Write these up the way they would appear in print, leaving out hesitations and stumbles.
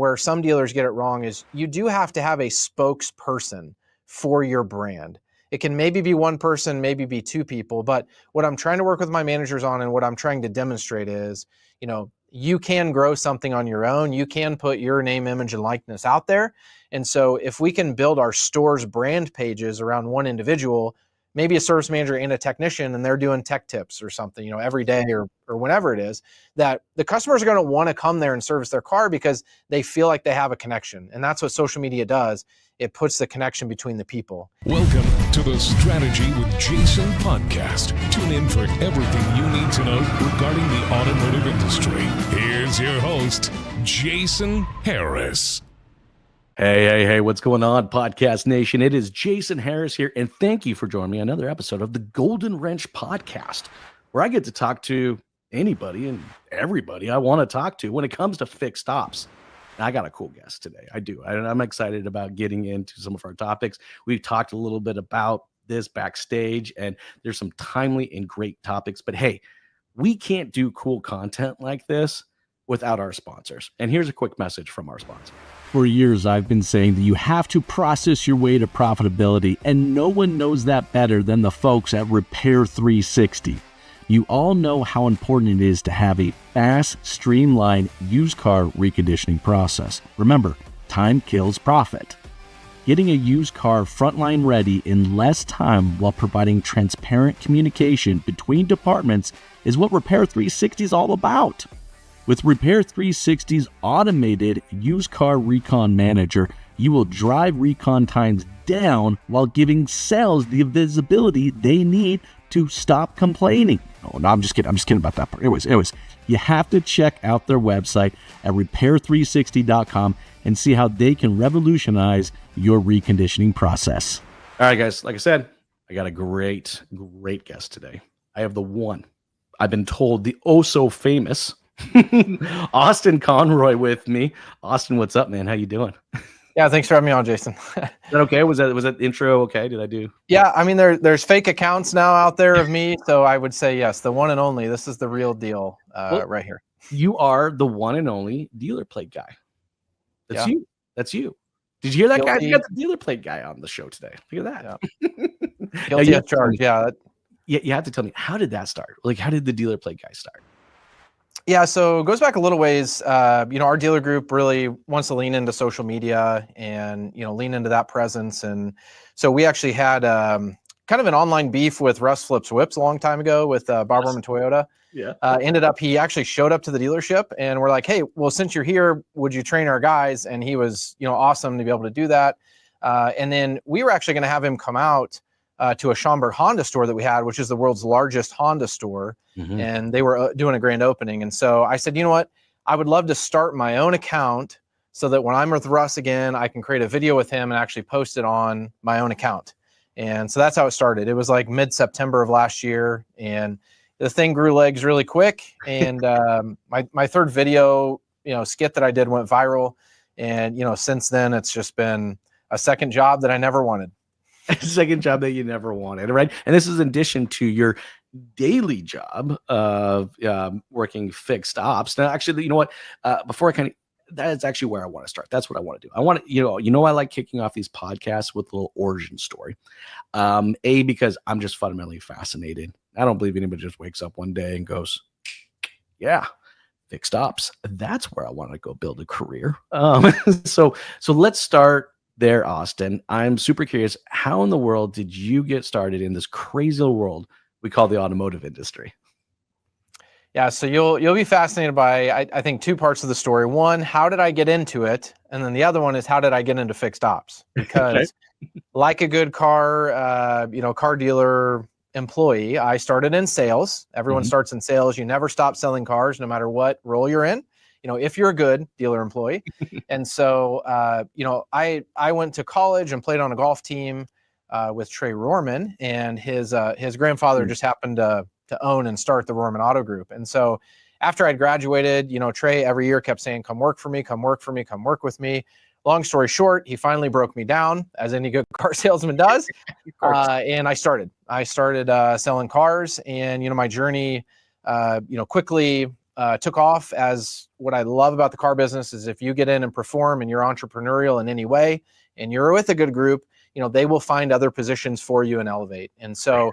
where some dealers get it wrong is you do have to have a spokesperson for your brand. It can maybe be one person, maybe be two people, but what I'm trying to work with my managers on and what I'm trying to demonstrate is, you can grow something on your own. You can put your name, image, and likeness out there. And so if we can build our store's brand pages around one individual, maybe a service manager and a technician, and they're doing tech tips or something, every day or whenever it is, that the customers are going to want to come there and service their car because they feel like they have a connection. And that's what social media does. It puts the connection between the people. Welcome to the Strategy with Jason podcast. Tune in for everything you need to know regarding the automotive industry. Here's your host, Jason Harris. Hey, what's going on, Podcast Nation? It is Jason Harris here, and thank you for joining me on another episode of the Golden Wrench Podcast, where I get to talk to anybody and everybody I want to talk to when it comes to fixed ops. And I got a cool guest today. I do. I'm excited about getting into some of our topics. We've talked a little bit about this backstage, and there's some timely and great topics. But hey, we can't do cool content like this without our sponsors. And here's a quick message from our sponsor. For years, I've been saying that you have to process your way to profitability, and no one knows that better than the folks at Repair 360. You all know how important it is to have a fast, streamlined used car reconditioning process. Remember, time kills profit. Getting a used car frontline ready in less time while providing transparent communication between departments is what Repair 360 is all about. With Repair 360's automated used car recon manager, you will drive recon times down while giving sales the visibility they need to stop complaining. Oh, no, I'm just kidding. I'm just kidding about that part. Anyways, you have to check out their website at repair360.com and see how they can revolutionize your reconditioning process. All right, guys. Like I said, I got a great guest today. I have the one, I've been told, the oh-so-famous Austin Conroy with me. Austin, what's up, man? How you doing? Yeah, thanks for having me on, Jason. Is that okay? Was that intro okay? Did I do? Yeah, I mean, there's fake accounts now out there of me, so I would say yes, the one and only. This is the real deal right here. You are the one and only dealer plate guy. That's you. That's you. Did you hear that, guy? You got the dealer plate guy on the show today. Look at that. Yeah. Guilty of charge. Yeah. You have to tell me, how did that start? Like, how did the dealer plate guy start? Yeah, so it goes back a little ways. Our dealer group really wants to lean into social media and, lean into that presence. And so we actually had kind of an online beef with Russ Flips Whips a long time ago with Bob Roman Toyota. Yeah. Ended up, he actually showed up to the dealership and we're like, hey, well, since you're here, would you train our guys? And he was, awesome to be able to do that. And then we were actually going to have him come out to a Schaumburg Honda store that we had, which is the world's largest Honda store. Mm-hmm. And they were doing a grand opening. And so I said, you know what, I would love to start my own account so that when I'm with Russ again, I can create a video with him and actually post it on my own account. And so that's how it started. It was like mid-September of last year. And the thing grew legs really quick. And my third video, skit that I did went viral. And, since then it's just been a second job that I never wanted. A second job that you never wanted, right? And this is in addition to your daily job of working fixed ops. Now, actually, you know what? Before I that is actually where I want to start. That's what I want to do. I want to, I like kicking off these podcasts with a little origin story. Because I'm just fundamentally fascinated. I don't believe anybody just wakes up one day and goes, yeah, fixed ops. That's where I want to go build a career. So let's start there, Austin. I'm super curious. How in the world did you get started in this crazy little world we call the automotive industry? Yeah, so you'll be fascinated by, I think, two parts of the story. One, how did I get into it? And then the other one is, how did I get into fixed ops? Because like a good car dealer employee, I started in sales. Everyone starts in sales. You never stop selling cars, no matter what role you're in. If you're a good dealer employee. And so, I went to college and played on a golf team with Trey Rohrman, and his grandfather just happened to own and start the Rohrman Auto Group. And so after I'd graduated, Trey every year kept saying, come work for me, come work for me, come work with me. Long story short, he finally broke me down, as any good car salesman does. And I started selling cars, and, my journey, quickly took off. As what I love about the car business is if you get in and perform and you're entrepreneurial in any way and you're with a good group, they will find other positions for you and elevate. And so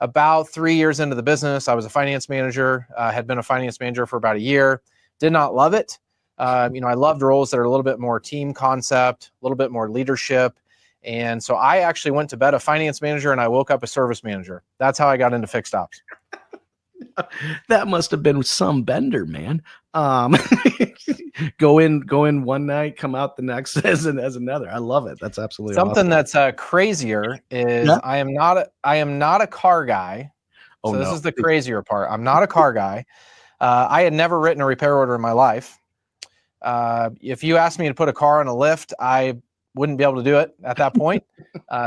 about 3 years into the business, I was a finance manager, had been a finance manager for about a year, did not love it. I loved roles that are a little bit more team concept, a little bit more leadership. And so I actually went to bed a finance manager and I woke up a service manager. That's how I got into fixed ops. That must have been some bender, man. Go in one night, come out the next as another. I love it. That's absolutely something awesome. that's crazier is I am not a car guy. So this is the crazier part. I'm not a car guy. I had never written a repair order in my life. If you asked me to put a car on a lift, I wouldn't be able to do it at that point.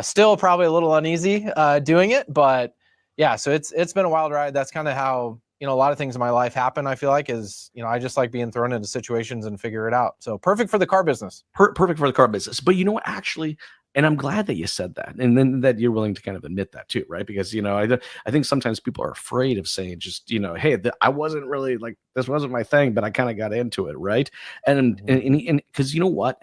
Still probably a little uneasy doing it, but yeah, so it's been a wild ride. That's kind of how, a lot of things in my life happen, I feel like, is, I just like being thrown into situations and figure it out. So perfect for the car business. Perfect for the car business. But you know what, actually, and I'm glad that you said that, and then that you're willing to kind of admit that too, right? Because, I think sometimes people are afraid of saying just, hey, I wasn't really like, this wasn't my thing, but I kind of got into it, right? And because you know what?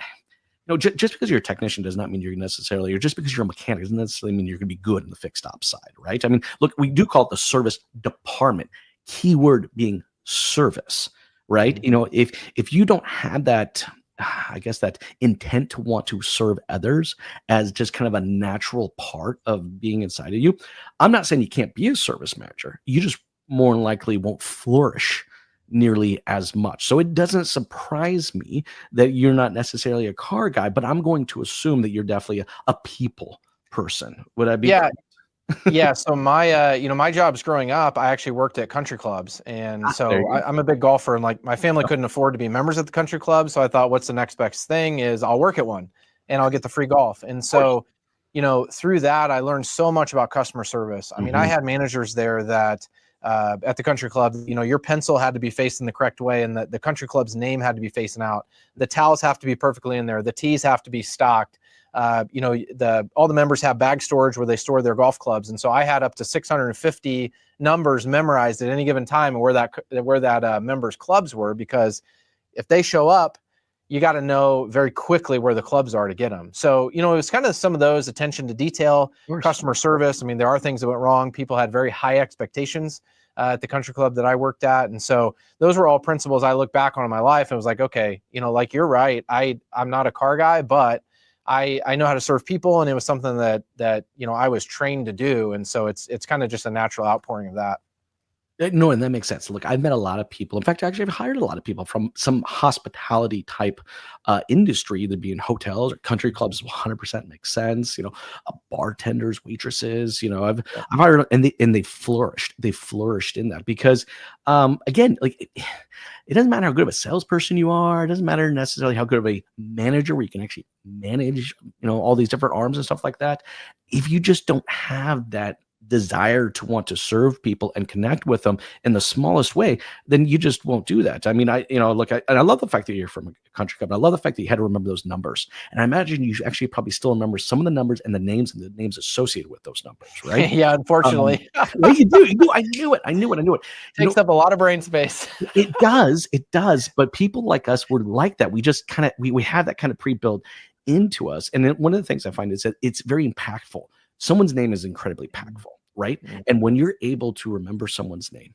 Just because you're a technician does not mean you're necessarily, or just because you're a mechanic doesn't necessarily mean you're going to be good in the fixed ops side, right? I mean, look, we do call it the service department, keyword being service, right? If you don't have that, I guess, that intent to want to serve others as just kind of a natural part of being inside of you, I'm not saying you can't be a service manager. You just more than likely won't flourish nearly as much. So it doesn't surprise me that you're not necessarily a car guy, but I'm going to assume that you're definitely a people person. Would I be? Yeah. Yeah. So my, my jobs growing up, I actually worked at country clubs. And so I'm a big golfer, and like my family couldn't afford to be members at the country club. So I thought, what's the next best thing is I'll work at one and I'll get the free golf. And so, through that, I learned so much about customer service. I mean, I had managers there that, at the country club, your pencil had to be facing the correct way, and the country club's name had to be facing out. The towels have to be perfectly in there. The tees have to be stocked. All the members have bag storage where they store their golf clubs. And so I had up to 650 numbers memorized at any given time where that member's clubs were, because if they show up, you got to know very quickly where the clubs are to get them. So, it was kind of some of those attention to detail, customer service. I mean, there are things that went wrong. People had very high expectations at the country club that I worked at. And so those were all principles I look back on in my life and was like, okay, like, you're right. I'm not a car guy, but I know how to serve people. And it was something that I was trained to do. And so it's kind of just a natural outpouring of that. No, and that makes sense. Look, I've met a lot of people. In fact, actually, I've hired a lot of people from some hospitality type industry, either be in hotels or country clubs. 100% makes sense. Bartenders, waitresses. I've hired, and they flourished. They flourished in that because, again, like it doesn't matter how good of a salesperson you are. It doesn't matter necessarily how good of a manager where you can actually manage, all these different arms and stuff like that. If you just don't have that desire to want to serve people and connect with them in the smallest way, then you just won't do that. I mean, I love the fact that you're from a country club. I love the fact that you had to remember those numbers. And I imagine you actually probably still remember some of the numbers and the names associated with those numbers, right? Yeah, unfortunately. Well, you do. I knew it. Takes up a lot of brain space. It does. But people like us were like that. We just kind of, we have that kind of pre-built into us. And then one of the things I find is that it's very impactful. Someone's name is incredibly impactful, right? Mm-hmm. And when you're able to remember someone's name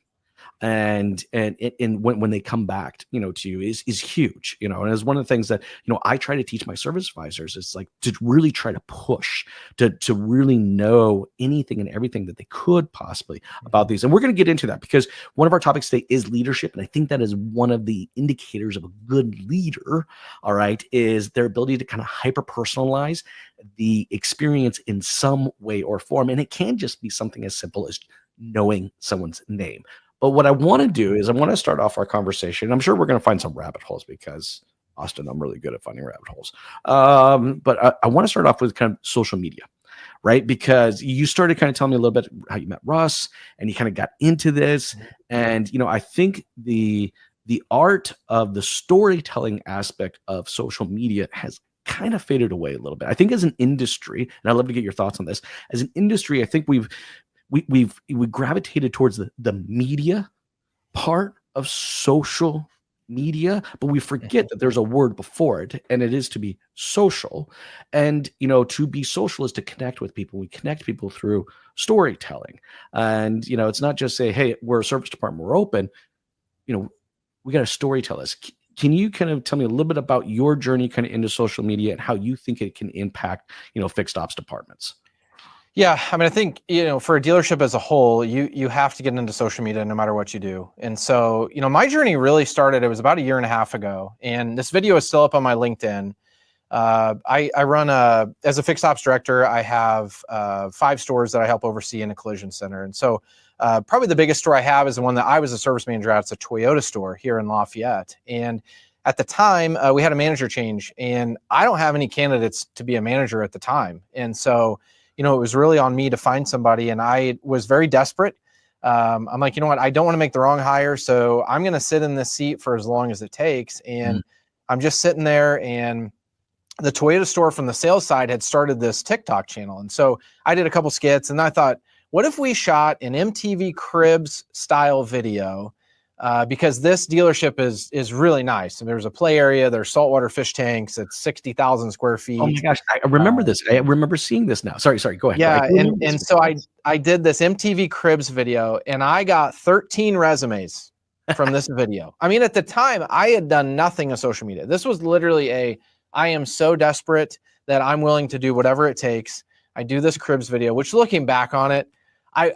and when they come back, to you is huge, and it's one of the things that, I try to teach my service advisors. It's like to really try to push to really know anything and everything that they could possibly about these. And we're going to get into that because one of our topics today is leadership. And I think that is one of the indicators of a good leader, all right, is their ability to kind of hyper personalize the experience in some way or form. And it can just be something as simple as knowing someone's name. But what I want to do is I want to start off our conversation. I'm sure we're going to find some rabbit holes because, Austin, I'm really good at finding rabbit holes. But I want to start off with kind of social media, right? Because you started kind of telling me a little bit how you met Russ and you kind of got into this. And, I think the art of the storytelling aspect of social media has kind of faded away a little bit. I think as an industry, and I'd love to get your thoughts on this, as an industry, I think we gravitated towards the media part of social media, but we forget that there's a word before it, and it is to be social. And to be social is to connect with people. We connect people through storytelling. And it's not just say, hey, we're a service department, we're open. We got to story tell us. Can you kind of tell me a little bit about your journey kind of into social media and how you think it can impact fixed ops departments? Yeah, I mean, I think, for a dealership as a whole, you have to get into social media no matter what you do. And so, my journey really started, it was about a year and a half ago. And this video is still up on my LinkedIn. I run as a fixed ops director, I have 5 stores that I help oversee in a collision center. And so probably the biggest store I have is the one that I was a service manager at. It's a Toyota store here in Lafayette. And at the time, we had a manager change, and I don't have any candidates to be a manager at the time. And so, it was really on me to find somebody, and I was very desperate. I'm like, you know what? I don't want to make the wrong hire, so I'm going to sit in this seat for as long as it takes. And I'm just sitting there, and the Toyota store from the sales side had started this TikTok channel. And so I did a couple skits, and I thought, what if we shot an MTV Cribs style video? Because this dealership is really nice. And there's a play area, there's saltwater fish tanks, it's 60,000 square feet. Oh my gosh, I remember this. I remember seeing this now. Sorry, go ahead. Yeah, and so I did this MTV Cribs video, and I got 13 resumes from this video. I mean, at the time, I had done nothing on social media. This was literally I am so desperate that I'm willing to do whatever it takes. I do this Cribs video, which looking back on it,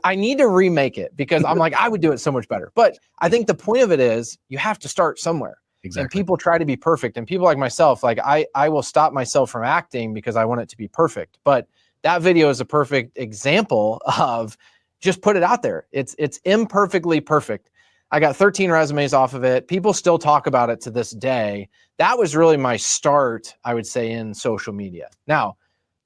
I need to remake it because I'm like, I would do it so much better. But I think the point of it is you have to start somewhere. Exactly. And people try to be perfect. And people like myself, like I will stop myself from acting because I want it to be perfect. But that video is a perfect example of just put it out there. It's imperfectly perfect. I got 13 resumes off of it. People still talk about it to this day. That was really my start, I would say, in social media. Now,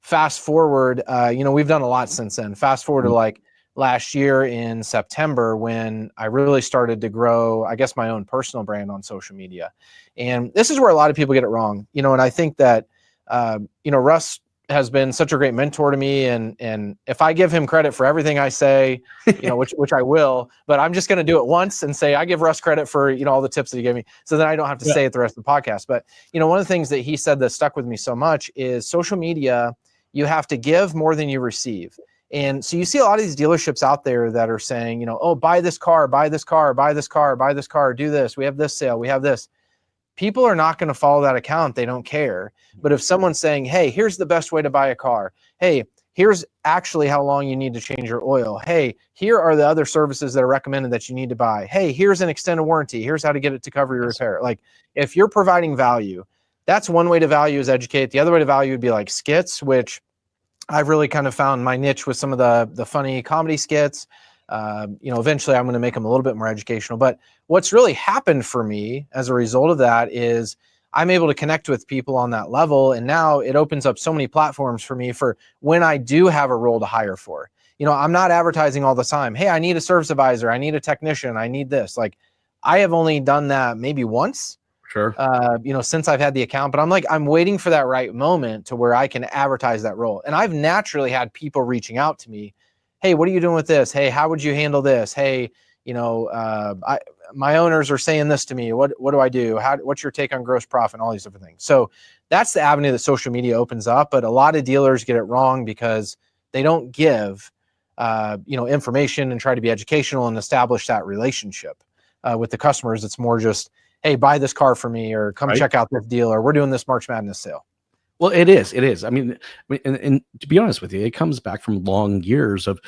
fast forward, we've done a lot since then. Fast forward to like last year in September, when I really started to grow, I guess, my own personal brand on social media. And this is where a lot of people get it wrong, and I think that, Russ has been such a great mentor to me. And if I give him credit for everything I say, which I will, but I'm just going to do it once and say, I give Russ credit for, all the tips that he gave me. So then I don't have to say it the rest of the podcast. But, one of the things that he said that stuck with me so much is social media, you have to give more than you receive. And so you see a lot of these dealerships out there that are saying, oh, buy this car, buy this car, buy this car, buy this car, do this. We have this sale. We have this. People are not going to follow that account. They don't care. But if someone's saying, hey, here's the best way to buy a car. Hey, here's actually how long you need to change your oil. Hey, here are the other services that are recommended that you need to buy. Hey, here's an extended warranty. Here's how to get it to cover your repair. Like, if you're providing value, that's one way to value is educate. The other way to value would be like skits, which I've really kind of found my niche with some of the funny comedy skits. Eventually I'm going to make them a little bit more educational. But what's really happened for me as a result of that is I'm able to connect with people on that level. And now it opens up so many platforms for me for when I do have a role to hire for. I'm not advertising all the time. Hey, I need a service advisor. I need a technician. I need this. Like, I have only done that maybe once. Sure. Since I've had the account, but I'm waiting for that right moment to where I can advertise that role. And I've naturally had people reaching out to me. Hey, what are you doing with this? Hey, how would you handle this? Hey, my owners are saying this to me. What do I do? What's your take on gross profit and all these different things? So that's the avenue that social media opens up. But a lot of dealers get it wrong because they don't give, information and try to be educational and establish that relationship with the customers. It's more just, hey, buy this car for me, or come check out this deal, or we're doing this March Madness sale. Well, it is. I mean, and to be honest with you, it comes back from long years of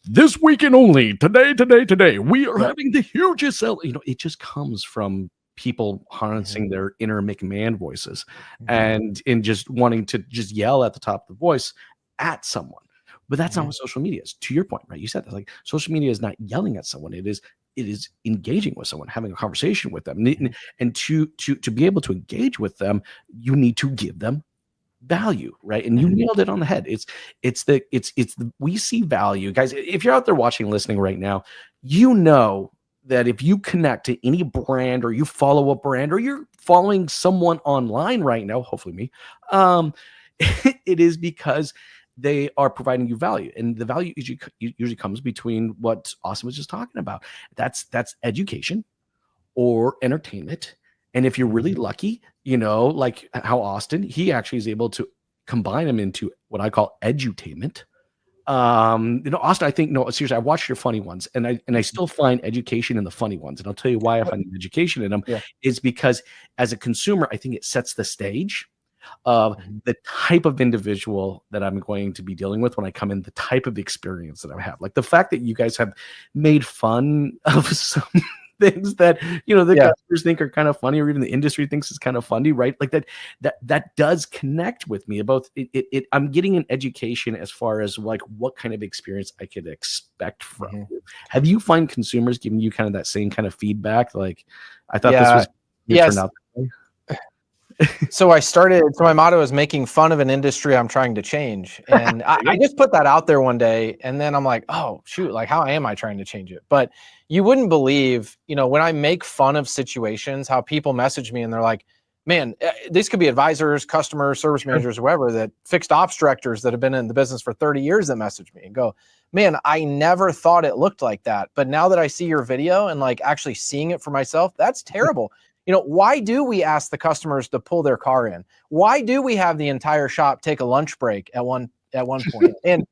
this weekend only, today, we are having the hugest sale. It just comes from people harnessing their inner McMahon voices and just wanting to just yell at the top of the voice at someone. But that's not what social media is. To your point, right? You said that, like, social media is not yelling at someone. It is engaging with someone, having a conversation with them. And to be able to engage with them, you need to give them value, right? And you nailed it on the head. We see value, guys. If you're out there watching, listening right now, that if you connect to any brand, or you follow a brand, or you're following someone online right now, hopefully me, it is because they are providing you value. And the value usually comes between what Austin was just talking about. That's education, or entertainment. And if you're really lucky, like how Austin, he actually is able to combine them into what I call edutainment. Austin, I think, no, seriously, I watched your funny ones, and I still find education in the funny ones. And I'll tell you why I find education in them is because as a consumer, I think it sets the stage of the type of individual that I'm going to be dealing with when I come in, the type of experience that I have. Like the fact that you guys have made fun of some things that customers think are kind of funny, or even the industry thinks is kind of funny, right? Like that does connect with me about it. I'm getting an education as far as like what kind of experience I could expect from you. Have you find consumers giving you kind of that same kind of feedback? Like, I thought this was turned out that way. So my motto is making fun of an industry I'm trying to change. And I just put that out there one day, and then I'm like, oh shoot, like how am I trying to change it? But you wouldn't believe, when I make fun of situations, how people message me and they're like, man, these could be advisors, customers, service managers, whoever, that fixed ops directors that have been in the business for 30 years that message me and go, man, I never thought it looked like that. But now that I see your video and like actually seeing it for myself, that's terrible. Why do we ask the customers to pull their car in? Why do we have the entire shop take a lunch break at one point? And,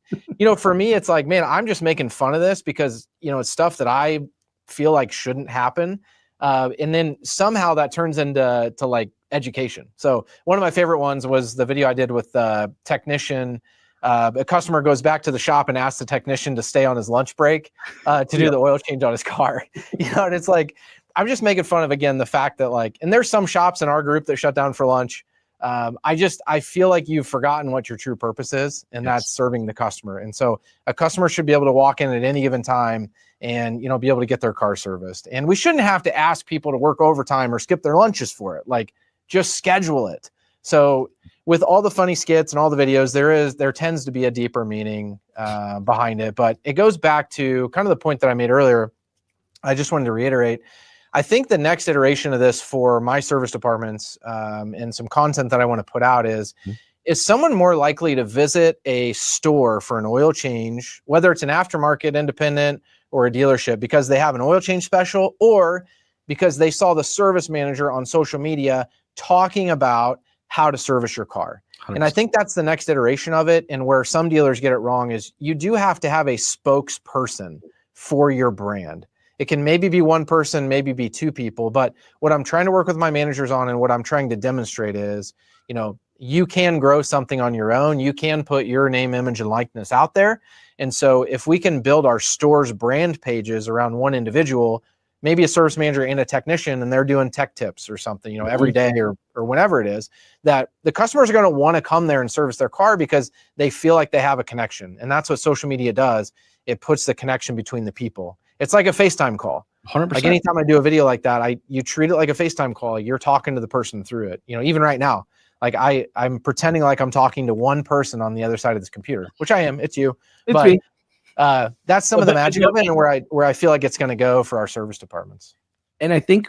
for me, it's like, man, I'm just making fun of this because, it's stuff that I feel like shouldn't happen. And then somehow that turns into like education. So one of my favorite ones was the video I did with the technician. A customer goes back to the shop and asks the technician to stay on his lunch break to do the oil change on his car. And it's like, I'm just making fun of, again, the fact that like, and there's some shops in our group that shut down for lunch. I feel like you've forgotten what your true purpose is, and that's serving the customer. And so a customer should be able to walk in at any given time and, be able to get their car serviced. And we shouldn't have to ask people to work overtime or skip their lunches for it. Like, just schedule it. So with all the funny skits and all the videos, there tends to be a deeper meaning behind it. But it goes back to kind of the point that I made earlier. I just wanted to reiterate. I think the next iteration of this for my service departments and some content that I want to put out is someone more likely to visit a store for an oil change, whether it's an aftermarket independent or a dealership, because they have an oil change special, or because they saw the service manager on social media talking about how to service your car. 100%. And I think that's the next iteration of it. And where some dealers get it wrong is you do have to have a spokesperson for your brand. It can maybe be one person, maybe be two people. But what I'm trying to work with my managers on and what I'm trying to demonstrate is, you can grow something on your own. You can put your name, image, and likeness out there. And so if we can build our store's brand pages around one individual, maybe a service manager and a technician, and they're doing tech tips or something, every day or whenever it is, that the customers are going to want to come there and service their car because they feel like they have a connection. And that's what social media does. It puts the connection between the people. It's like a FaceTime call. 100%. Like anytime I do a video like that, you treat it like a FaceTime call. You're talking to the person through it. Even right now, like I'm pretending like I'm talking to one person on the other side of this computer, which I am. It's you. It's me. That's some of the magic of it, and where I feel like it's going to go for our service departments. And I think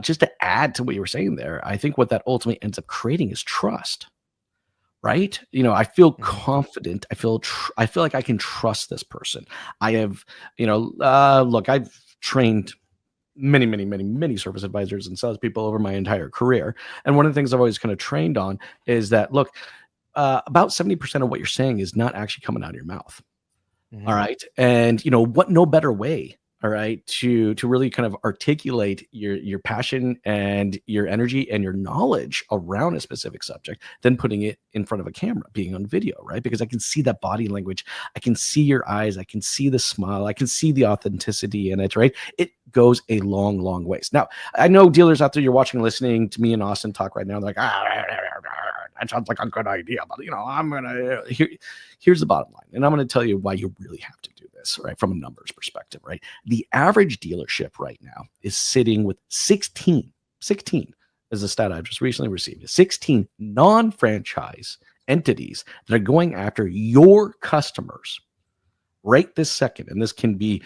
just to add to what you were saying there, I think what that ultimately ends up creating is trust. Right? I feel confident. I feel like I can trust this person. I have, look, I've trained many service advisors and salespeople over my entire career. And one of the things I've always kind of trained on is that, look, about 70% of what you're saying is not actually coming out of your mouth. Mm-hmm. All right. And what, no better way, all right, to really kind of articulate your passion and your energy and your knowledge around a specific subject than putting it in front of a camera, being on video, right? Because I can see that body language. I can see your eyes. I can see the smile. I can see the authenticity in it, right? It goes a long, long ways. Now, I know dealers out there, you're watching and listening to me and Austin talk right now. They're like, that sounds like a good idea, but I'm going to, here's the bottom line. And I'm going to tell you why you really have to do this, right? From a numbers perspective, right? The average dealership right now is sitting with 16 is a stat I've just recently received, 16 non-franchise entities that are going after your customers right this second, and this can be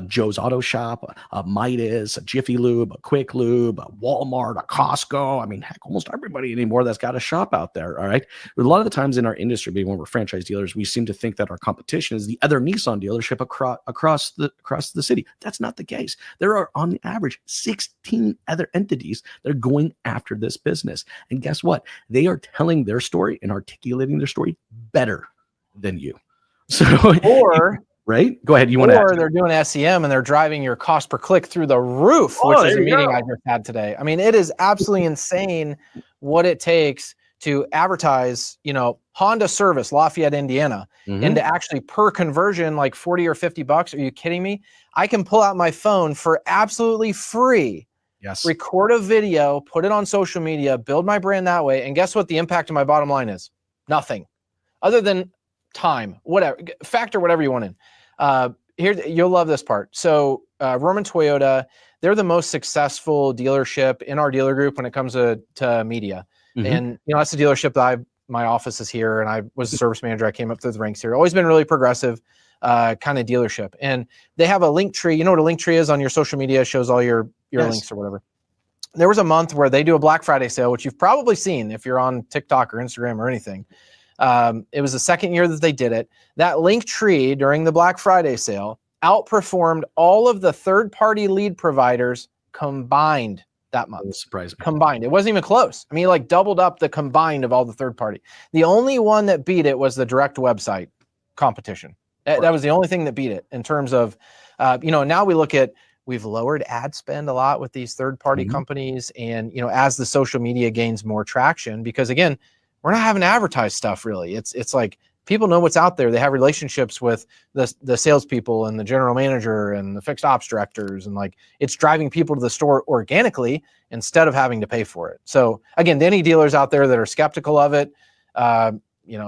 Joe's Auto Shop, a Midas, a Jiffy Lube, a Quick Lube, a Walmart, a Costco. I mean, heck, almost everybody anymore that's got a shop out there. All right. But a lot of the times in our industry, being when we're franchise dealers, we seem to think that our competition is the other Nissan dealership across the city. That's not the case. There are, on the average, 16 other entities that are going after this business. And guess what? They are telling their story and articulating their story better than you. So, Or right? Go ahead. You want to? Or they're doing SEM and they're driving your cost per click through the roof, which is a meeting I just had today. I mean, it is absolutely insane what it takes to advertise, Honda service, Lafayette, Indiana, and to actually per conversion, like 40 or 50 bucks. Are you kidding me? I can pull out my phone for absolutely free. Yes. Record a video, put it on social media, build my brand that way. And guess what the impact of my bottom line is? Nothing other than time, whatever, factor whatever you want in. Here, you'll love this part. So Roman Toyota, they're the most successful dealership in our dealer group when it comes to media. And, that's the dealership that my office is here, and I was a service manager. I came up through the ranks here. Always been really progressive kind of dealership. And they have a link tree. You know what a link tree is on your social media? It shows all your links or whatever. There was a month where they do a Black Friday sale, which you've probably seen if you're on TikTok or Instagram or anything. It was the second year that they did it. That link tree during the Black Friday sale outperformed all of the third-party lead providers combined that month. Surprise me. Combined. It wasn't even close. I mean, like doubled up the combined of all the third-party. The only one that beat it was the direct website competition. That was the only thing that beat it in terms of, now we've lowered ad spend a lot with these third-party companies. And, as the social media gains more traction, because again, we're not having to advertise stuff really. It's like people know what's out there. They have relationships with the salespeople and the general manager and the fixed ops directors, and like it's driving people to the store organically instead of having to pay for it. So again, to any dealers out there that are skeptical of it, you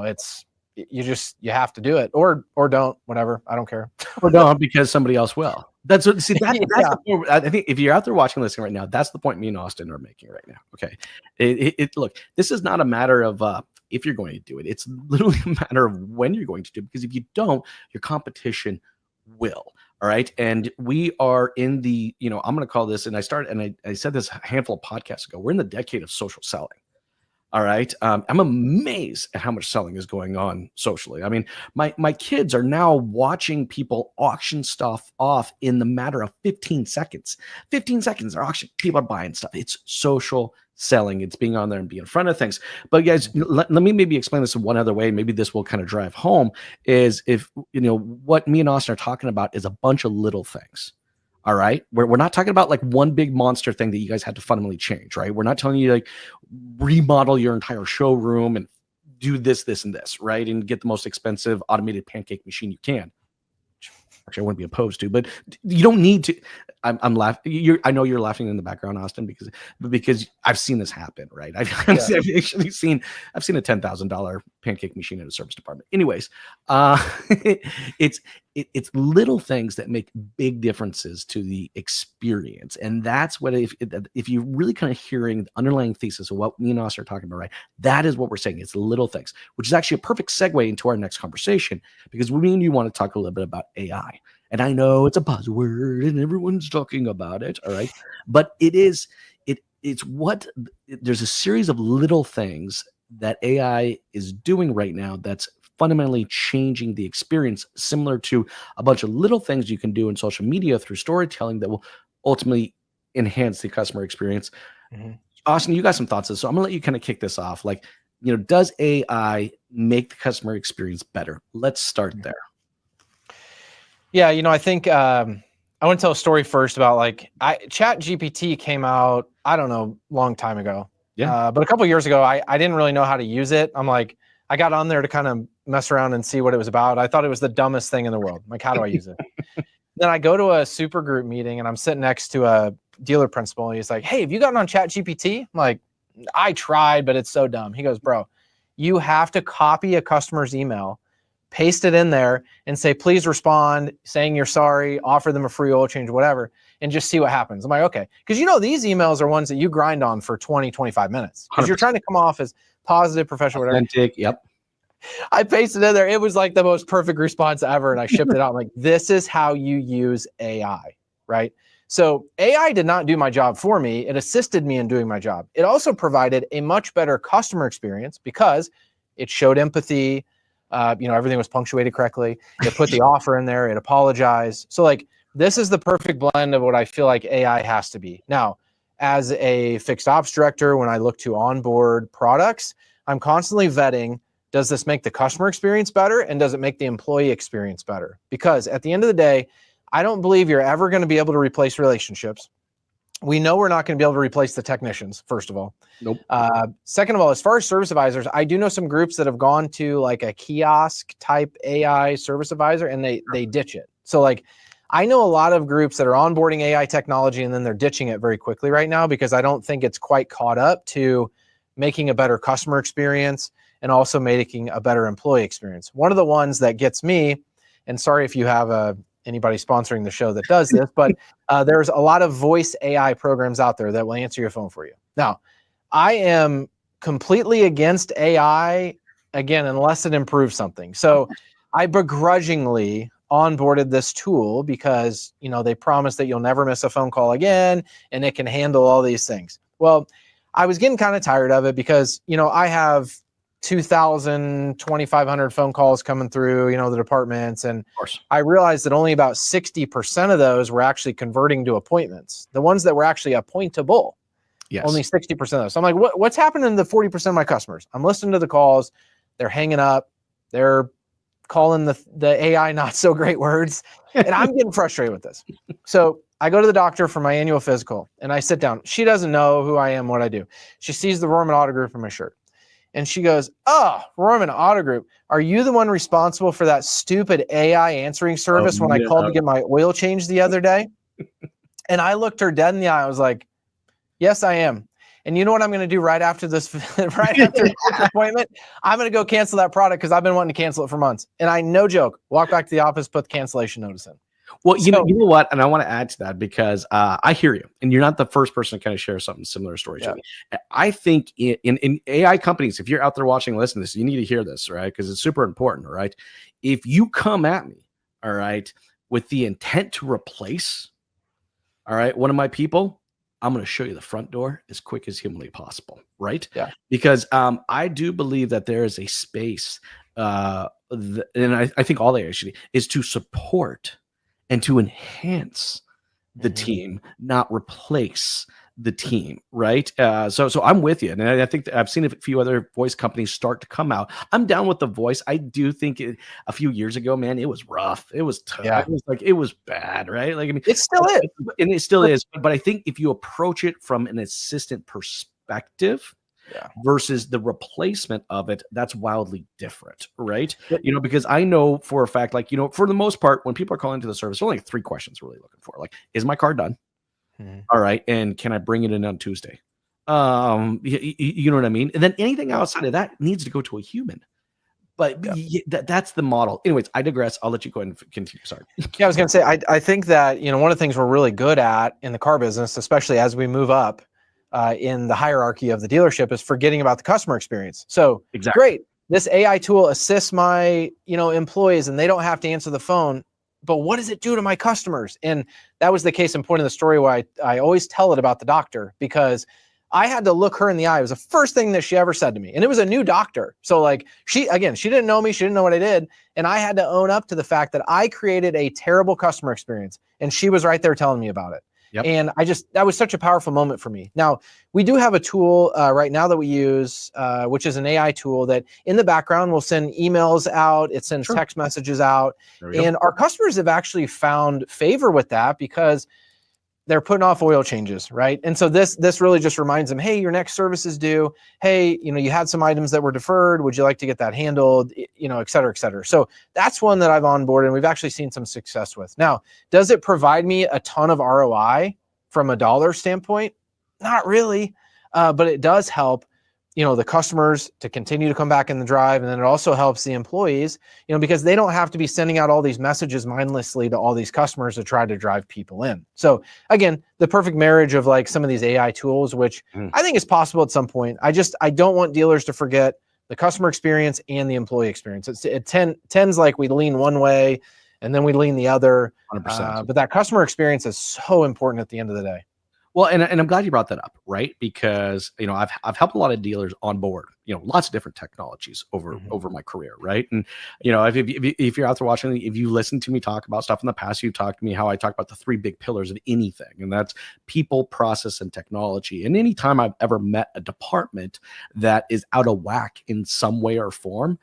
have to do it or don't, whatever. I don't care. Or don't, because somebody else will. That's what. See, that's the point. I think if you're out there watching, listening right now, that's the point me and Austin are making right now. Okay, look, this is not a matter of if you're going to do it. It's literally a matter of when you're going to do it. Because if you don't, your competition will. All right, and we are in the I'm going to call this, and I said this a handful of podcasts ago. We're in the decade of social selling. All right. I'm amazed at how much selling is going on socially. I mean, my kids are now watching people auction stuff off in the matter of 15 seconds. 15 seconds, they're auction. People are buying stuff. It's social selling. It's being on there and being in front of things. But guys, let me maybe explain this in one other way. Maybe this will kind of drive home is if, what me and Austin are talking about is a bunch of little things. All right. We're not talking about like one big monster thing that you guys had to fundamentally change, right? We're not telling you like remodel your entire showroom and do this, and this, right? And get the most expensive automated pancake machine you can. Actually, I wouldn't be opposed to, but you don't need to. I'm laughing. I know you're laughing in the background, Austin, because I've seen this happen, right? I've actually seen a $10,000 pancake machine in a service department. Anyways, it's little things that make big differences to the experience, and that's what if you're really kind of hearing the underlying thesis of what me and Austin are talking about, right? That is what we're saying. It's little things, which is actually a perfect segue into our next conversation, because we and you want to talk a little bit about AI. And I know it's a buzzword and everyone's talking about it. All right. But there's a series of little things that AI is doing right now that's fundamentally changing the experience, similar to a bunch of little things you can do in social media through storytelling that will ultimately enhance the customer experience. Austin, you got some thoughts on this, so I'm gonna let you kind of kick this off. Like, does AI make the customer experience better? Let's start there. Yeah, I think I want to tell a story first about Chat GPT came out, I don't know, long time ago. Yeah. But a couple of years ago, I didn't really know how to use it. I'm like, I got on there to kind of mess around and see what it was about. I thought it was the dumbest thing in the world. Like, how do I use it? Then I go to a super group meeting and I'm sitting next to a dealer principal. And he's like, hey, have you gotten on Chat GPT? I'm like, I tried, but it's so dumb. He goes, bro, you have to copy a customer's email, paste it in there and say, please respond saying you're sorry, offer them a free oil change, whatever, and just see what happens. I'm like, okay. Because these emails are ones that you grind on for 20, 25 minutes. Because you're trying to come off as positive, professional, whatever. Authentic, yep. I pasted in there. It was like the most perfect response ever. And I shipped it out. I'm like, this is how you use AI, right? So AI did not do my job for me. It assisted me in doing my job. It also provided a much better customer experience because it showed empathy. Everything was punctuated correctly. It put the offer in there. It apologized. So like, this is the perfect blend of what I feel like AI has to be. Now, as a fixed ops director, when I look to onboard products, I'm constantly vetting, does this make the customer experience better? And does it make the employee experience better? Because at the end of the day, I don't believe you're ever going to be able to replace relationships. We know we're not going to be able to replace the technicians, first of all. Nope. Second of all, as far as service advisors, I do know some groups that have gone to like a kiosk type AI service advisor and they ditch it. So like, I know a lot of groups that are onboarding AI technology and then they're ditching it very quickly right now because I don't think it's quite caught up to making a better customer experience and also making a better employee experience. One of the ones that gets me, and sorry if you have anybody sponsoring the show that does this, but there's a lot of voice AI programs out there that will answer your phone for you. Now, I am completely against AI, again, unless it improves something. So I begrudgingly onboarded this tool because, they promise that you'll never miss a phone call again and it can handle all these things. Well, I was getting kind of tired of it because, I have 2,000, 2,500 phone calls coming through, the departments. And I realized that only about 60% of those were actually converting to appointments. The ones that were actually appointable, only 60% of those. So I'm like, what's happening to the 40% of my customers? I'm listening to the calls. They're hanging up. They're calling the AI not so great words. And I'm getting frustrated with this. So I go to the doctor for my annual physical and I sit down. She doesn't know who I am, what I do. She sees the Roman Auto Group in my shirt. And she goes, "Oh, Roman Auto Group, are you the one responsible for that stupid AI answering service when I called to get my oil changed the other day?" And I looked her dead in the eye. I was like, "Yes, I am." And you know what I'm going to do right after this, right after this appointment? I'm going to go cancel that product because I've been wanting to cancel it for months. And I, no joke, walk back to the office, put the cancellation notice in. Well, you know what? And I want to add to that because I hear you. And you're not the first person to kind of share something similar story to me. I think in AI companies, if you're out there watching and listening to this, you need to hear this, right? Because it's super important, right? If you come at me, all right, with the intent to replace, all right, one of my people, I'm going to show you the front door as quick as humanly possible, right? Yeah. Because I do believe that there is a space, and I think all they actually is to support and to enhance the team, not replace the team, right? So I'm with you, and I think that I've seen a few other voice companies start to come out. I'm down with the voice. I do think a few years ago, man, it was rough. It was tough. Yeah. It was like, it was bad, right? Like, I mean, It still is, and it still is. But I think if you approach it from an assistant perspective, versus the replacement of it, that's wildly different, right? Because I know for a fact, like, for the most part, when people are calling to the service, there's only 3 questions we're really looking for. Like, is my car done? All right. And can I bring it in on Tuesday? You know what I mean? And then anything outside of that needs to go to a human. But that's the model. Anyways, I digress. I'll let you go ahead and continue. Sorry. Yeah, I was going to say, I think that, one of the things we're really good at in the car business, especially as we move up in the hierarchy of the dealership, is forgetting about the customer experience. So great. This AI tool assists my, employees and they don't have to answer the phone, but what does it do to my customers? And that was the case in point of the story where I always tell it about the doctor, because I had to look her in the eye. It was the first thing that she ever said to me. And it was a new doctor. So like she didn't know me. She didn't know what I did. And I had to own up to the fact that I created a terrible customer experience. And she was right there telling me about it. Yep. And that was such a powerful moment for me. Now, we do have a tool right now that we use, which is an AI tool that in the background will send emails out. It sends text messages out. And our customers have actually found favor with that because they're putting off oil changes, right? And so this really just reminds them, hey, your next service is due. Hey, you had some items that were deferred. Would you like to get that handled? Et cetera, et cetera. So that's one that I've onboarded and we've actually seen some success with. Now, does it provide me a ton of ROI from a dollar standpoint? Not really, but it does help, the customers to continue to come back in the drive. And then it also helps the employees, because they don't have to be sending out all these messages mindlessly to all these customers to try to drive people in. So again, the perfect marriage of like some of these AI tools, which I think is possible at some point. I don't want dealers to forget the customer experience and the employee experience. It tends like we lean one way and then we lean the other. 100%. But that customer experience is so important at the end of the day. Well, and I'm glad you brought that up, right? Because I've helped a lot of dealers on board, lots of different technologies over my career, right? And if you're out there watching, if you listen to me talk about stuff in the past, you talked to me how I talk about the three big pillars of anything, and that's people, process, and technology. And anytime I've ever met a department that is out of whack in some way or form,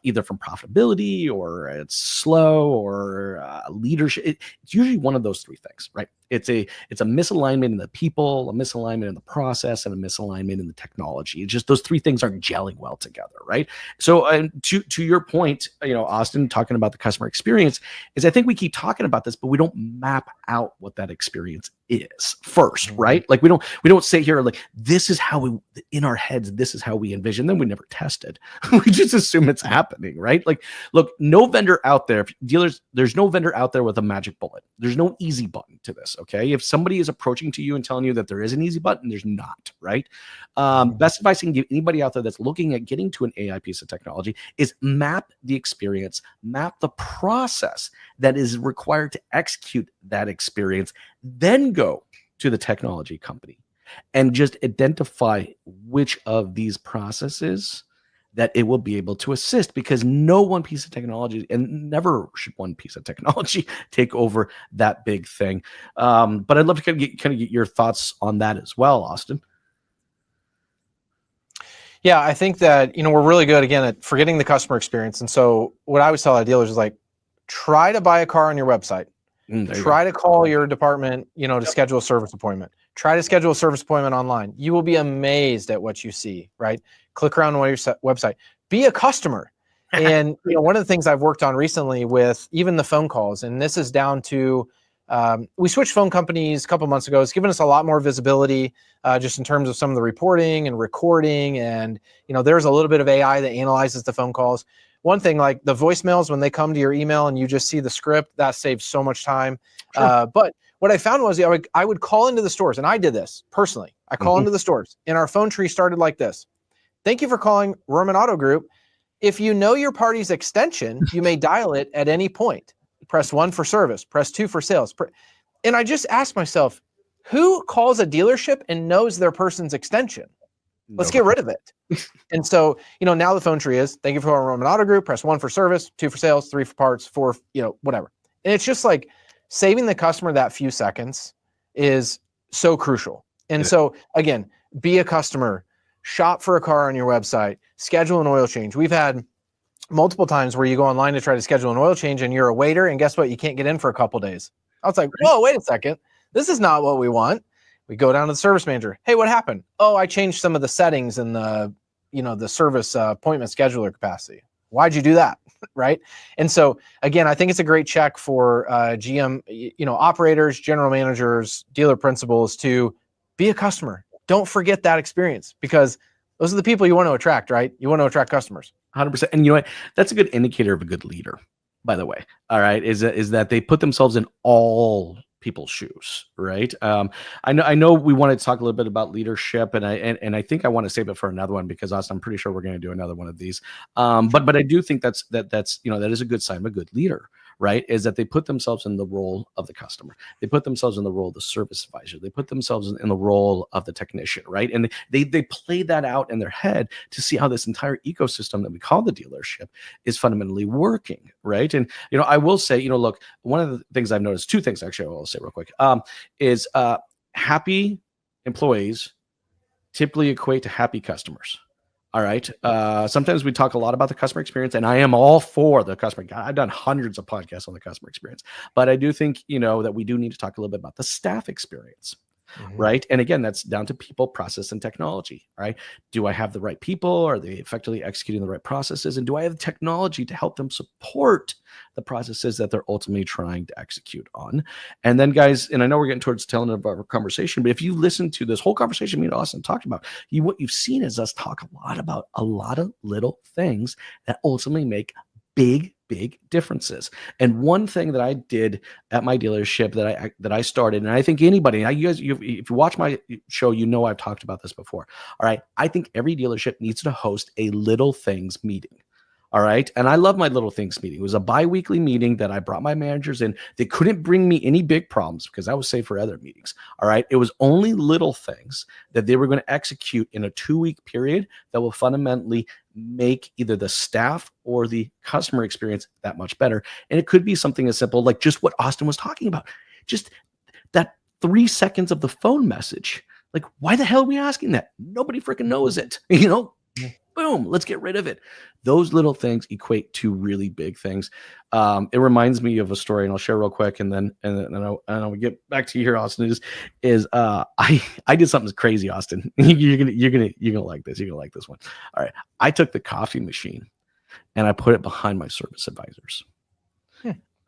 either from profitability or it's slow or leadership, it's usually one of those three things, right? It's a misalignment in the people, a misalignment in the process, and a misalignment in the technology. It's just those three things aren't gelling well together, right? So to your point, Austin, talking about the customer experience, is I think we keep talking about this, but we don't map out what that experience is first, right? Like we don't say here like this is how we in our heads, this is how we envision. Then we never tested. We just assume it's happening, right? Like, look, no vendor out there, dealers, there's no vendor out there with a magic bullet. There's no easy button to this. Okay, if somebody is approaching to you and telling you that there is an easy button, there's not, right? Best advice I can give anybody out there that's looking at getting to an AI piece of technology is map the experience, map the process that is required to execute that experience, then go to the technology company and just identify which of these processes that it will be able to assist, because no one piece of technology, and never should one piece of technology take over that big thing. But I'd love to kind of get your thoughts on that as well, Austin. Yeah, I think that, we're really good again at forgetting the customer experience. And so what I always tell our dealers is like, try to buy a car on your website. Try to call your department, to schedule a service appointment. Try to schedule a service appointment online. You will be amazed at what you see, right? Click around on your website. Be a customer. And one of the things I've worked on recently with even the phone calls, and this is down to, we switched phone companies a couple months ago. It's given us a lot more visibility just in terms of some of the reporting and recording. And, there's a little bit of AI that analyzes the phone calls. One thing, like the voicemails, when they come to your email and you just see the script, that saves so much time. Sure. But what I found was I would call into the stores, and I did this personally. I call into the stores, and our phone tree started like this. Thank you for calling Roman Auto Group. If you know your party's extension, you may dial it at any point. Press 1 for service, press 2 for sales. And I just asked myself, who calls a dealership and knows their person's extension? Let's get rid of it. And so, now the phone tree is, thank you for calling Roman Auto Group, press 1 for service, 2 for sales, 3 for parts, 4, whatever. And it's just like saving the customer that few seconds is so crucial. And so again, be a customer, shop for a car on your website, schedule an oil change. We've had multiple times where you go online to try to schedule an oil change and you're a waiter, and guess what? You can't get in for a couple days. I was like, whoa, wait a second. This is not what we want. We go down to the service manager. Hey, what happened? Oh, I changed some of the settings in the, the service appointment scheduler capacity. Why'd you do that? Right. And so again, I think it's a great check for GM, operators, general managers, dealer principals to be a customer. Don't forget that experience, because those are the people you want to attract, right? You want to attract customers. 100%. And you know what? That's a good indicator of a good leader, by the way. All right. Is that they put themselves in all people's shoes, right? I know we want to talk a little bit about leadership, and I think I want to save it for another one, because Austin, I'm pretty sure we're going to do another one of these. But I do think that's that is a good sign of a good leader, right? Is that they put themselves in the role of the customer. They put themselves in the role of the service advisor. They put themselves in the role of the technician, right? And they play that out in their head to see how this entire ecosystem that we call the dealership is fundamentally working, right? And, I will say, look, one of the things I've noticed, two things actually I will say real quick, is happy employees typically equate to happy customers. All right. Sometimes we talk a lot about the customer experience, and I am all for the customer. God, I've done hundreds of podcasts on the customer experience, but I do think, that we do need to talk a little bit about the staff experience. Right. And again, that's down to people, process, and technology. Right. Do I have the right people? Are they effectively executing the right processes? And do I have the technology to help them support the processes that they're ultimately trying to execute on? And then, guys, and I know we're getting towards the tail end of our conversation, but if you listen to this whole conversation me and Austin talked about, what you've seen is us talk a lot about a lot of little things that ultimately make big big differences. And one thing that I did at my dealership that I started, and I think anybody, if you watch my show, I've talked about this before. All right, I think every dealership needs to host a little things meeting. All right. And I love my little things meeting. It was a bi-weekly meeting that I brought my managers in. They couldn't bring me any big problems because I was safe for other meetings. All right. It was only little things that they were going to execute in a 2-week period that will fundamentally make either the staff or the customer experience that much better. And it could be something as simple like just what Austin was talking about. Just that 3 seconds of the phone message. Like, why the hell are we asking that? Nobody freaking knows it. Boom, let's get rid of it. Those little things equate to really big things. It reminds me of a story, and I'll share real quick, and then I'll get back to you here, Austin. I did something crazy, Austin. you're gonna like this. You're gonna like this one. All right, I took the coffee machine and I put it behind my service advisors.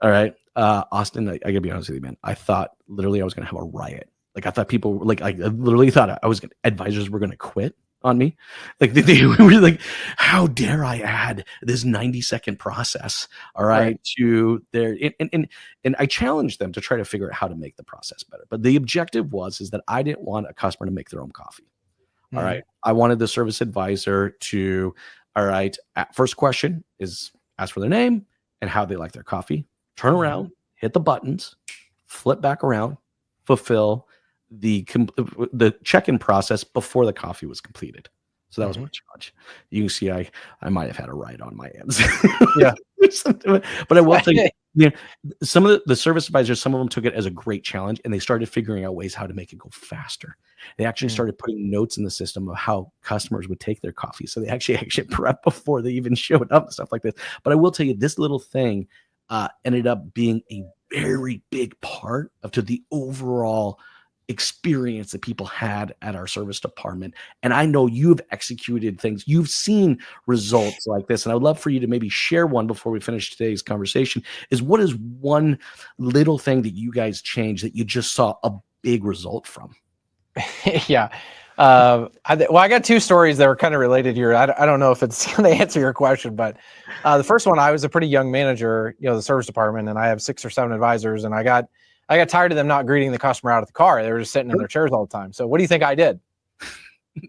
All right, Austin, I gotta be honest with you, man. I thought literally I was gonna have a riot. Like I thought people I literally thought advisors were gonna quit on me. Like they were like, how dare I add this 90-second process, all right, to their, and I challenged them to try to figure out how to make the process better. But the objective is that I didn't want a customer to make their own coffee. All right. I wanted the service advisor to, all right, first question is ask for their name and how they like their coffee, turn around, hit the buttons, flip back around, fulfill the check-in process before the coffee was completed. So that was my challenge. You can see I might have had a ride on my ends. Yeah. But I will tell you, some of the service advisors, some of them took it as a great challenge, and they started figuring out ways how to make it go faster. They actually started putting notes in the system of how customers would take their coffee. So they actually prep before they even showed up and stuff like this. But I will tell you, this little thing ended up being a very big part of the overall experience that people had at our service department. And I know you've executed things, you've seen results like this. And I would love for you to maybe share one before we finish today's conversation. What is one little thing that you guys changed that you just saw a big result from? Yeah. I got 2 stories that were kind of related here. I don't know if it's going to answer your question, but the first one, I was a pretty young manager, the service department, and I have 6 or 7 advisors, and I got tired of them not greeting the customer out of the car. They were just sitting in their chairs all the time. So what do you think I did?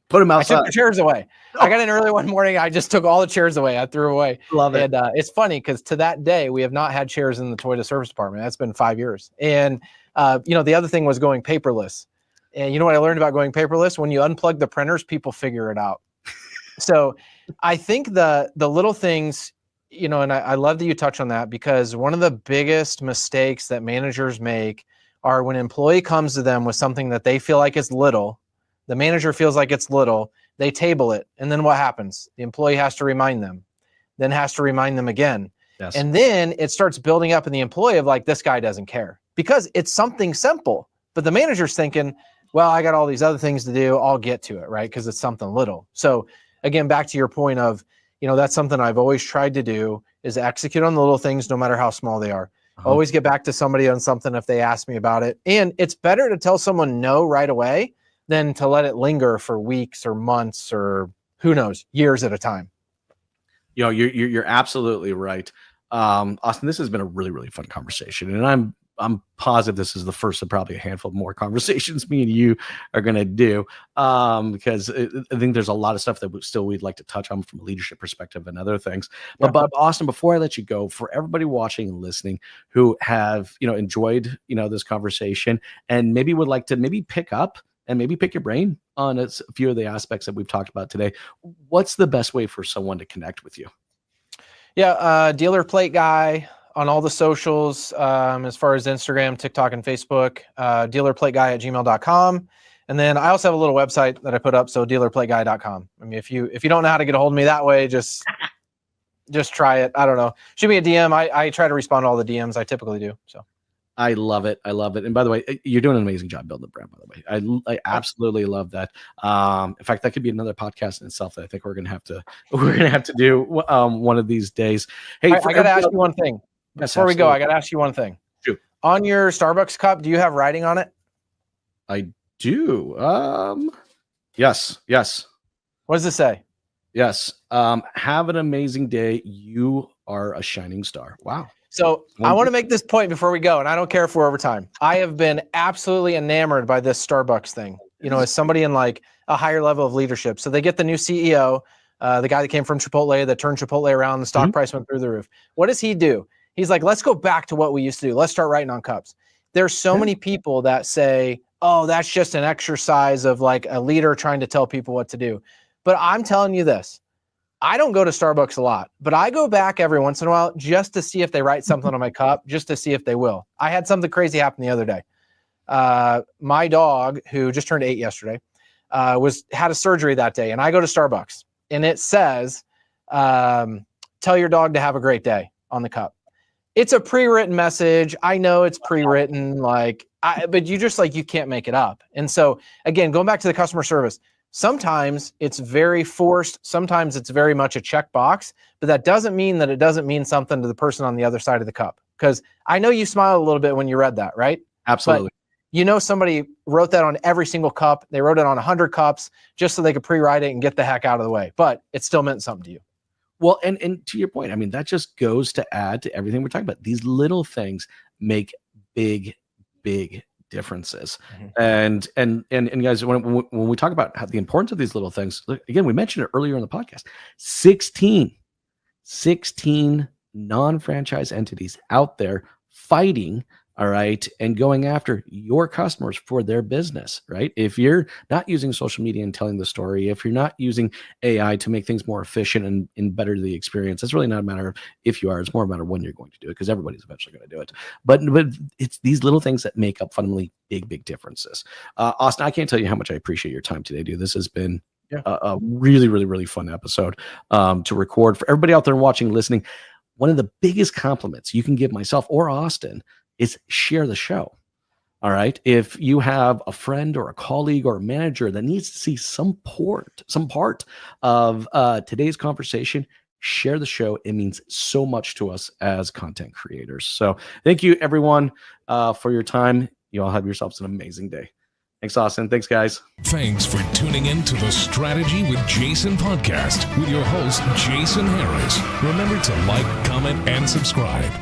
Put them outside. I took the chairs away. I got in early one morning. I just took all the chairs away. I threw away. Love it. And it's funny because to that day, we have not had chairs in the Toyota service department. That's been 5 years. And, the other thing was going paperless. And you know what I learned about going paperless? When you unplug the printers, people figure it out. So I think the little things, and I love that you touch on that, because one of the biggest mistakes that managers make are when an employee comes to them with something that they feel like is little, the manager feels like it's little, they table it. And then what happens? The employee has to remind them, then has to remind them again. Yes. And then it starts building up in the employee of like, this guy doesn't care because it's something simple, but the manager's thinking, well, I got all these other things to do. I'll get to it, right? Because it's something little. So again, back to your point of, that's something I've always tried to do, is execute on the little things, no matter how small they are. Always get back to somebody on something if they ask me about it. And it's better to tell someone no right away than to let it linger for weeks or months or who knows, years at a time. You're absolutely right. Austin, this has been a really, really fun conversation. And I'm positive this is the first of probably a handful of more conversations me and you are going to do, because I think there's a lot of stuff that we'd like to touch on from a leadership perspective and other things. But Austin, before I let you go, for everybody watching and listening who have enjoyed this conversation and maybe would like to maybe pick up and maybe pick your brain on a few of the aspects that we've talked about today, what's the best way for someone to connect with you? Yeah, Dealer Plate Guy on all the socials, as far as Instagram, TikTok, and Facebook, dealerplateguy@gmail.com. And then I also have a little website that I put up, so dealerplateguy.com. I mean, if you don't know how to get a hold of me that way, just try it. I don't know. Shoot me a DM. I try to respond to all the DMs. I typically do. So I love it. I love it. And by the way, you're doing an amazing job building the brand, by the way. I absolutely love that. In fact, that could be another podcast in itself that I think we're going to have to do one of these days. Hey, I got to ask you one thing. Before we go, I got to ask you one thing. Shoot. On your Starbucks cup, do you have writing on it? I do. Yes. What does it say? Yes. Have an amazing day. You are a shining star. Wow. So I want to make this point before we go, and I don't care if we're over time. I have been absolutely enamored by this Starbucks thing, as somebody in like a higher level of leadership. So they get the new CEO, the guy that came from Chipotle, that turned Chipotle around, the stock price went through the roof. What does he do? He's like, let's go back to what we used to do. Let's start writing on cups. There's so many people that say, oh, that's just an exercise of like a leader trying to tell people what to do. But I'm telling you this. I don't go to Starbucks a lot, but I go back every once in a while just to see if they write something on my cup, just to see if they will. I had something crazy happen the other day. My dog, who just turned 8 yesterday, had a surgery that day, and I go to Starbucks, and it says, tell your dog to have a great day on the cup. It's a pre-written message. I know it's pre-written, but you can't make it up. And so again, going back to the customer service, sometimes it's very forced. Sometimes it's very much a checkbox, but that doesn't mean that it doesn't mean something to the person on the other side of the cup. Because I know you smiled a little bit when you read that, right? Absolutely. But somebody wrote that on every single cup. They wrote it on 100 cups just so they could pre-write it and get the heck out of the way. But it still meant something to you. Well, and to your point, I mean, that just goes to add to everything we're talking about. These little things make big, big differences. And guys, when we talk about the importance of these little things, look, again, we mentioned it earlier in the podcast, 16 non-franchise entities out there fighting, all right, and going after your customers for their business, right? If you're not using social media and telling the story, if you're not using AI to make things more efficient and better the experience, it's really not a matter of if you are, it's more a matter of when you're going to do it, because everybody's eventually going to do it. But it's these little things that make up fundamentally big, big differences. Austin, I can't tell you how much I appreciate your time today, dude. This has been a really, really, really fun episode to record. For everybody out there watching, listening, one of the biggest compliments you can give myself or Austin is share the show. All right. If you have a friend or a colleague or a manager that needs to see some part of today's conversation, share the show. It means so much to us as content creators. So thank you, everyone, for your time. You all have yourselves an amazing day. Thanks, Austin. Thanks, guys. Thanks for tuning in to the Strategy with Jason podcast with your host, Jason Harris. Remember to like, comment, and subscribe.